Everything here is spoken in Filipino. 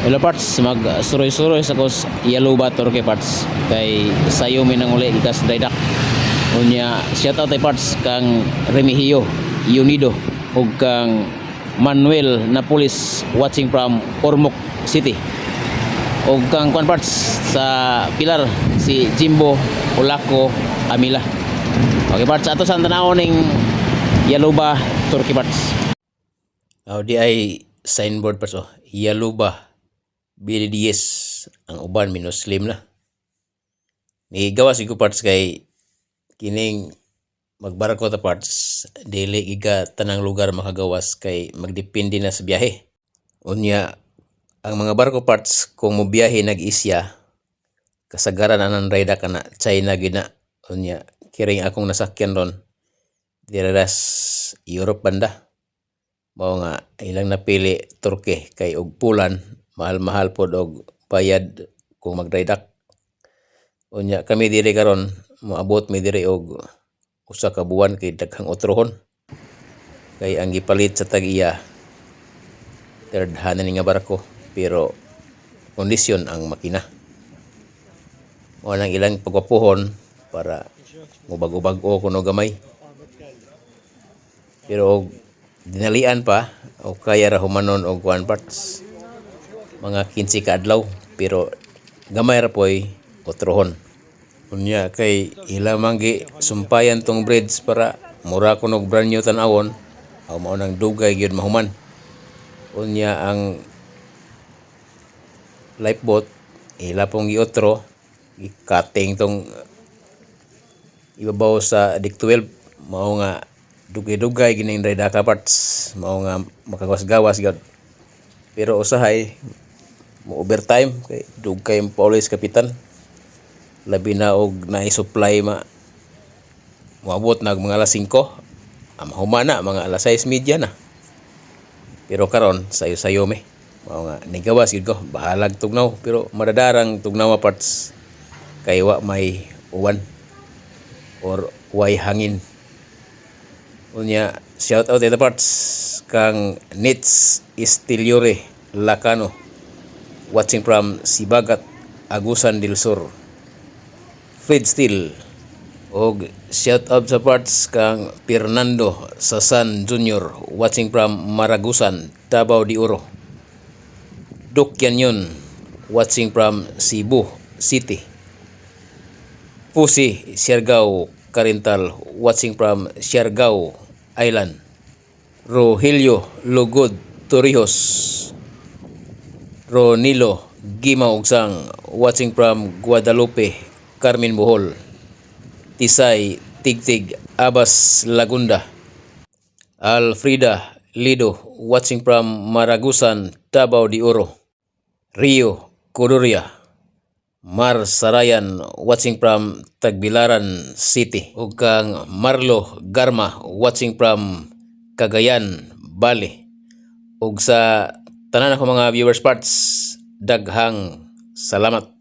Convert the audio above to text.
Hello parts, mag suroy-suroy sa kos yellow bator kay parts. Kay sayo mi nang uli ikas daydak. Unya shout out kay parts kang Remigio Unido ug kang Manuel Napolis watching from Ormoc City. Ug kang kwan parts sa Pilar si Jimbo Olaco Amila. Okay parts, ato sa tanawon ning yellow ba Turkey parts. Di ay signboard parts yellow ba BDS ang uban minuslim na. Nigawas ko parts kay kining magbarko ta parts dili giga tanang lugar makagawas kay magdepende na sa biyahe. Unya ang mga barko parts kung mobiyahe nag-Isya kasagaran anan rayda kana China gina. Unya kiring akong nasakyan ron diras Europe banda. Mao nga ilang napili Turkey kay og pulan mahal-mahal pod og bayad kung magdaydak. Unya kami diri karon moabot mi diri og usa ka buwan kay daghang utrohon. Kay ang gipalit sa tag-iya third hand ni nga barko pero kondisyon ang makina. Mao nang ilang pagwapuhon para mubag-ubag-o kuno gamay. Pero og dinalian pa o kaya ra humanon og one parts mga 15 ka adlaw pero gamay ra poy utrohon. Unya kay ila manggi sumpayan tong bridge para mura kunog brand new tan-awon aw mao nang dugay gyud mahuman. Unya ang lifeboat ila pong giotro gikating tong ibabaw sa dik 12 mao nga dugay-dugay gining rayda ka parts mao nga makagawas-gawas gyud. Pero usahay mo overtime kay dugay pa always kapitan labi na og na-supply moabot nag mga alas 5 humana mga alas 6:30 na. Pero karon sayo-sayo mi mao nga nigawas gid ko bahalag tugnaw pero madadarang tugnaw parts kay wa may uwan or way hangin. Unya shout out ito parts kang Nits Istiliore Lacano watching from Sibagat, Agusan del Sur. Fred Steel og shout out sa parts kang Fernando Sasan Jr. watching from Maragusan, Davao de Oro. Duke Canyon watching from Cebu City. Pusi Siargao Carintal watching from Siargao Island. Rogelio Lugod Torrijos. Ronilo Gimaugsang watching from Guadalupe, Carmen Bohol. Tisay Tigtig Abas Lagunda. Alfrida Lido watching from Maragusan, Davao de Oro. Rio Codoria. Mar Sarayan watching from Tagbilaran City. Ug kang Marlo Garma watching from Cagayan, Bali. Ug sa tanan ako mga viewers parts daghang salamat.